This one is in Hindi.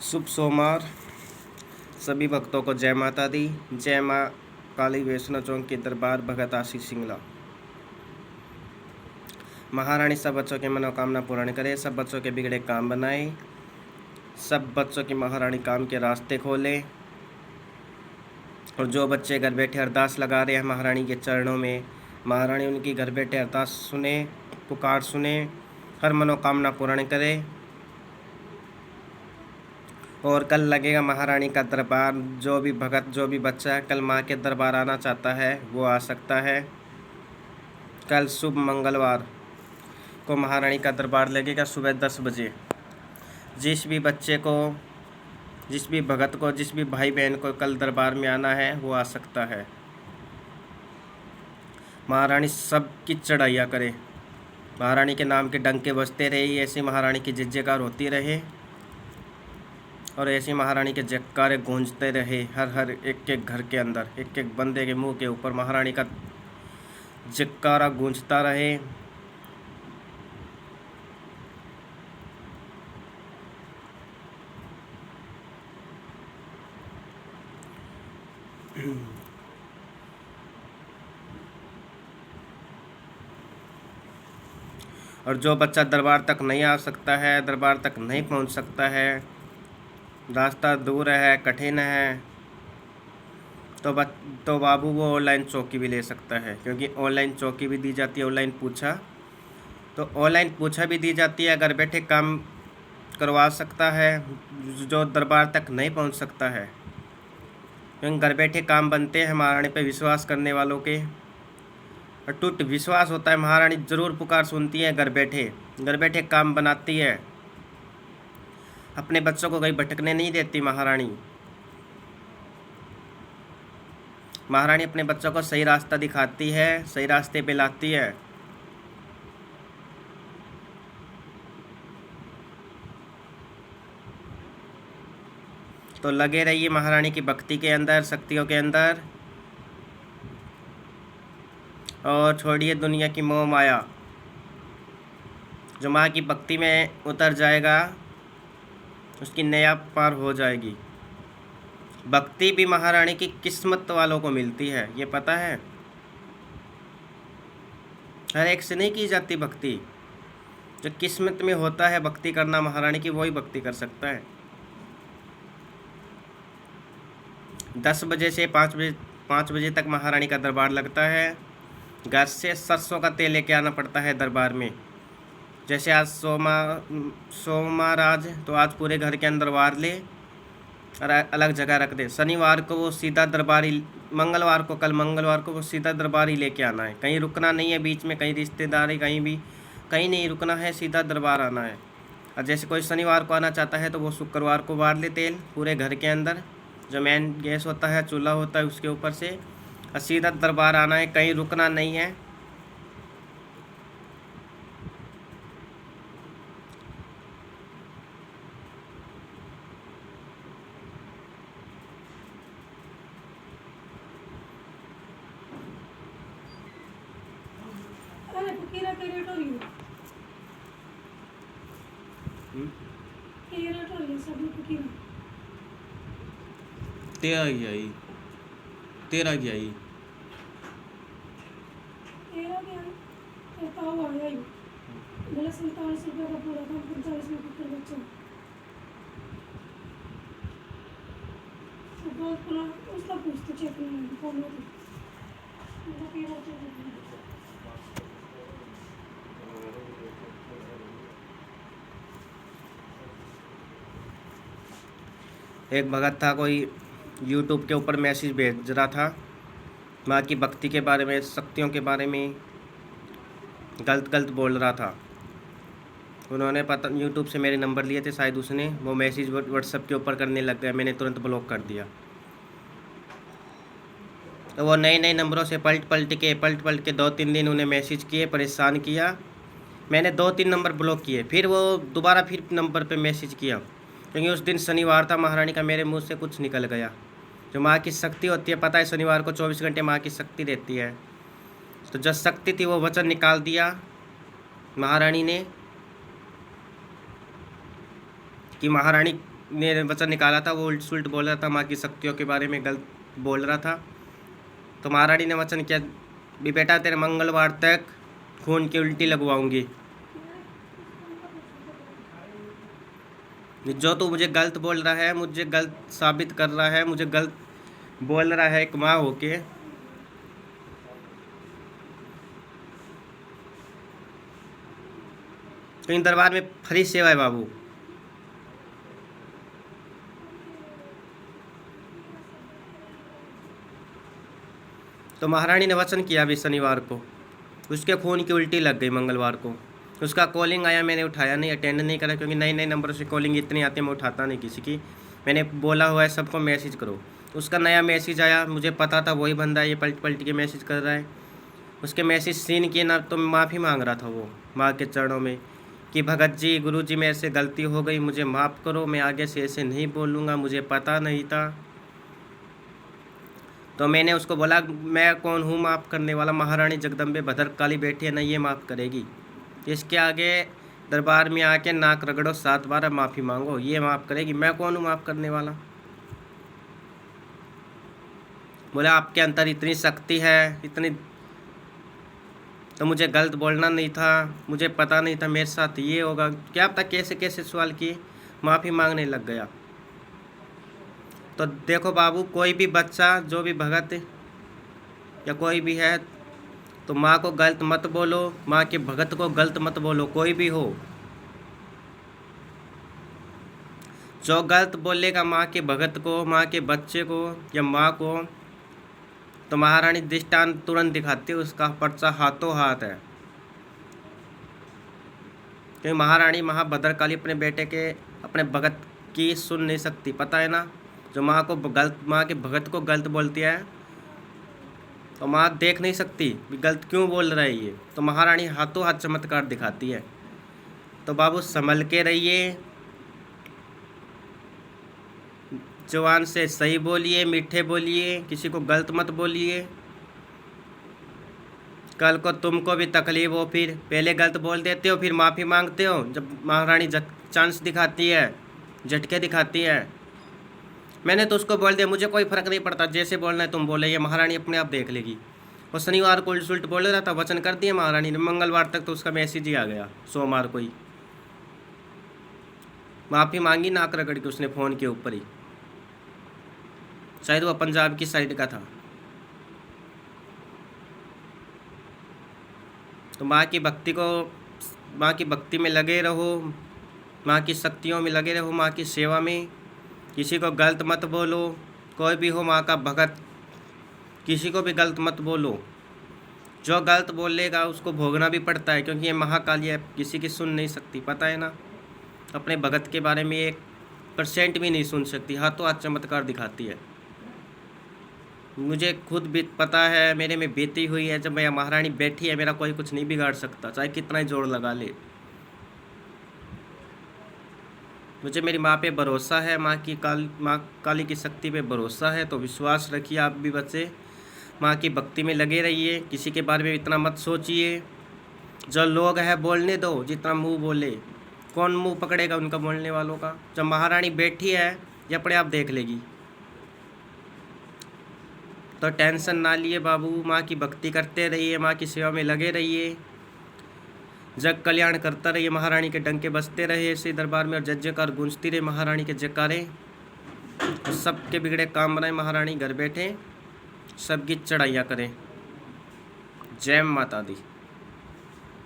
शुभ सोमवार। सभी भक्तों को जय माता दी। जय माँ काली वैष्णो चौक के दरबार भगत आशीष सिंगला। महारानी सब बच्चों की मनोकामना पूर्ण करे, सब बच्चों के बिगड़े काम बनाए, सब बच्चों की महारानी काम के रास्ते खोले। और जो बच्चे घर बैठे अरदास लगा रहे हैं महारानी के चरणों में, महारानी उनकी घर बैठे अरदास सुने, पुकार सुने, हर मनोकामना पूर्ण करे। और कल लगेगा महारानी का दरबार। जो भी भगत, जो भी बच्चा कल माँ के दरबार आना चाहता है वो आ सकता है। कल शुभ मंगलवार को महारानी का दरबार लगेगा सुबह 10 बजे। जिस भी बच्चे को, जिस भी भगत को, जिस भी भाई बहन को कल दरबार में आना है वो आ सकता है। महारानी सबकी चढ़ाइयाँ करे, महारानी के नाम के डंके बजते रहे, ऐसी महारानी की जय जयकार होती रहे और ऐसी महारानी के जयकारे गूंजते रहे। हर हर एक एक घर के अंदर, एक एक बंदे के मुंह के ऊपर महारानी का जयकारा गूंजता रहे। और जो बच्चा दरबार तक नहीं आ सकता है, दरबार तक नहीं पहुंच सकता है, रास्ता दूर है, कठिन है, तो बाबू वो ऑनलाइन चौकी भी ले सकता है, क्योंकि ऑनलाइन चौकी भी दी जाती है। ऑनलाइन पूछा तो ऑनलाइन पूछा भी दी जाती है, घर बैठे काम करवा सकता है जो दरबार तक नहीं पहुंच सकता है, क्योंकि घर बैठे काम बनते हैं महारानी पे विश्वास करने वालों के। अटूट विश्वास होता है, महारानी ज़रूर पुकार सुनती है, घर बैठे काम बनाती है। अपने बच्चों को कहीं भटकने नहीं देती महारानी। महारानी अपने बच्चों को सही रास्ता दिखाती है, सही रास्ते पे लाती है। तो लगे रहिए महारानी की भक्ति के अंदर, शक्तियों के अंदर, और छोड़िए दुनिया की मोह माया। जो माँ की भक्ति में उतर जाएगा उसकी नया पार हो जाएगी। भक्ति भी महारानी की किस्मत वालों को मिलती है, ये पता है। हर एक से नहीं की जाती भक्ति। जो किस्मत में होता है भक्ति करना महारानी की, वही भक्ति कर सकता है। 10 बजे से 5 बजे तक महारानी का दरबार लगता है। घर से सरसों का तेल लेके आना पड़ता है दरबार में। जैसे आज सोमवार आज, तो आज पूरे घर के अंदर वार ले और अलग जगह रख दे। शनिवार को वो सीधा दरबारी, मंगलवार को, कल मंगलवार को वो सीधा दरबारी लेके आना है। कहीं रुकना नहीं है बीच में, कहीं रिश्तेदारी, कहीं नहीं रुकना है, सीधा दरबार आना है। और जैसे कोई शनिवार को आना चाहता है तो वो शुक्रवार को वार ले तेल पूरे घर के अंदर, जो मेन गैस होता है, चूल्हा होता है, उसके ऊपर से, और सीधा दरबार आना है, कहीं रुकना नहीं है। तेरा क्या ही बोला 47 रुपये का पूरा था, 45 में कुकर बच्चा बहुत पूरा। उसका पूछते चेक नहीं फोन में एक भगत था, कोई यूट्यूब के ऊपर मैसेज भेज रहा था माँ की भक्ति के बारे में, शक्तियों के बारे में गलत बोल रहा था। उन्होंने पता यूट्यूब से मेरे नंबर लिए थे शायद, उसने वो मैसेज व्हाट्सएप के ऊपर करने लग गया। मैंने तुरंत ब्लॉक कर दिया। तो वो नए नंबरों से पलट के 2-3 दिन उन्हें मैसेज किए, परेशान किया। मैंने 2-3 नंबर ब्लॉक किए, फिर वो दोबारा फिर नंबर पे मैसेज किया, क्योंकि उस दिन शनिवार था। महारानी का मेरे मुंह से कुछ निकल गया। जो माँ की शक्ति होती है, पता है शनिवार को 24 घंटे माँ की शक्ति रहती है। तो जो शक्ति थी वो वचन निकाल दिया महारानी ने कि महारानी ने वचन निकाला था वो उल्ट सुलट बोल रहा था, माँ की शक्तियों के बारे में गलत बोल रहा था। तो महारानी ने वचन किया, भी बेटा तेरे मंगलवार तक खून की उल्टी लगवाऊंगी। जो तू मुझे गलत बोल रहा है, मुझे गलत साबित कर रहा है, मुझे गलत बोल रहा है एक माँ होके, कहीं दरबार में फ्री सेवा है बाबू। तो महारानी ने वचन किया अभी शनिवार को, उसके खून की उल्टी लग गई मंगलवार को। उसका कॉलिंग आया, मैंने उठाया नहीं, अटेंड नहीं करा, क्योंकि नए नए नंबरों से कॉलिंग इतनी आती है मैं उठाता नहीं किसी की। मैंने बोला हुआ है सबको मैसेज करो। उसका नया मैसेज आया, मुझे पता था वही बंदा है, ये पलट पलट के मैसेज कर रहा है। उसके मैसेज सीन किए ना तो माफ़ी मांग रहा था वो माँ के चरणों में कि भगत जी, गुरु जी, मेरे से गलती हो गई, मुझे माफ़ करो, मैं आगे से ऐसे नहीं बोलूँगा, मुझे पता नहीं था। तो मैंने उसको बोला, मैं कौन हूँ माफ़ करने वाला, महारानी जगदम्बे भद्रकाली बैठी है ना, ये माफ़ करेगी। इसके आगे दरबार में आके नाक रगड़ो 7 बार, माफ़ी मांगो, ये माफ़ करेगी, मैं कौन हूँ माफ़ करने वाला। बोला आपके अंदर इतनी शक्ति है, इतनी, तो मुझे गलत बोलना नहीं था, मुझे पता नहीं था मेरे साथ ये होगा, क्या पता कैसे कैसे सवाल किए, माफ़ी मांगने लग गया। तो देखो बाबू, कोई भी बच्चा, जो भी भगत या कोई भी है, तो माँ को गलत मत बोलो, माँ के भगत को गलत मत बोलो, कोई भी हो। जो गलत बोलेगा माँ के भगत को, माँ के बच्चे को या माँ को, तो महारानी दृष्टांत तुरंत दिखाती है, उसका पर्चा हाथों हाथ है। क्योंकि महारानी महाभद्रकाली अपने बेटे के, अपने भगत की सुन नहीं सकती, पता है ना। जो माँ को गलत, माँ के भगत को गलत बोलती है, तो माँ देख नहीं सकती भी गलत क्यों बोल रहा है ये, तो महारानी हाथों हाथ चमत्कार दिखाती है। तो बाबू संभल के रहिए, जवान से सही बोलिए, मीठे बोलिए, किसी को गलत मत बोलिए। कल को तुमको भी तकलीफ हो, फिर पहले गलत बोल देते हो, फिर माफ़ी मांगते हो। जब महारानी चांस दिखाती है, झटके दिखाती है, मैंने तो उसको बोल दिया, मुझे कोई फ़र्क नहीं पड़ता, जैसे बोलना है तुम बोले, ये महारानी अपने आप देख लेगी। और शनिवार को उल्ट सुलट बोल रहा था, वचन कर दिया महारानी ने, मंगलवार तक तो उसका मैसेज ही आ गया, सोमवार को ही माफ़ी मांगी, नाक रगड़ के उसने फ़ोन के ऊपर ही। शायद वो पंजाब की साइड का था। तो माँ की भक्ति को, माँ की भक्ति में लगे रहो, माँ की शक्तियों में लगे रहो, माँ की सेवा में। किसी को गलत मत बोलो, कोई भी हो माँ का भगत, किसी को भी गलत मत बोलो। जो गलत बोलेगा उसको भोगना भी पड़ता है, क्योंकि ये महाकाली है, किसी की सुन नहीं सकती, पता है ना। अपने भगत के बारे में 1% भी नहीं सुन सकती, हाथों हाथ चमत्कार दिखाती है। मुझे खुद भी पता है, मेरे में बीती हुई है। जब मेरा महारानी बैठी है, मेरा कोई कुछ नहीं बिगाड़ सकता, चाहे कितना ही जोर लगा ले। मुझे मेरी माँ पे भरोसा है, माँ काली की शक्ति पे भरोसा है। तो विश्वास रखिए आप भी बच्चे, माँ की भक्ति में लगे रहिए, किसी के बारे में इतना मत सोचिए। जो लोग हैं बोलने दो, जितना मुंह बोले, कौन मुंह पकड़ेगा उनका बोलने वालों का। जब महारानी बैठी है, ये अपने आप देख लेगी। तो टेंशन ना लिए बाबू, माँ की भक्ति करते रहिए, माँ की सेवा में लगे रहिए, जग कल्याण करता रहिए, महारानी के डंके बजते रहे इसी दरबार में, और जय जयकार गूंजती रहे महारानी के जयकारे। और सबके बिगड़े काम बनाए महारानी, घर बैठे सबकी चढ़ाइयाँ करें। जय माता दी।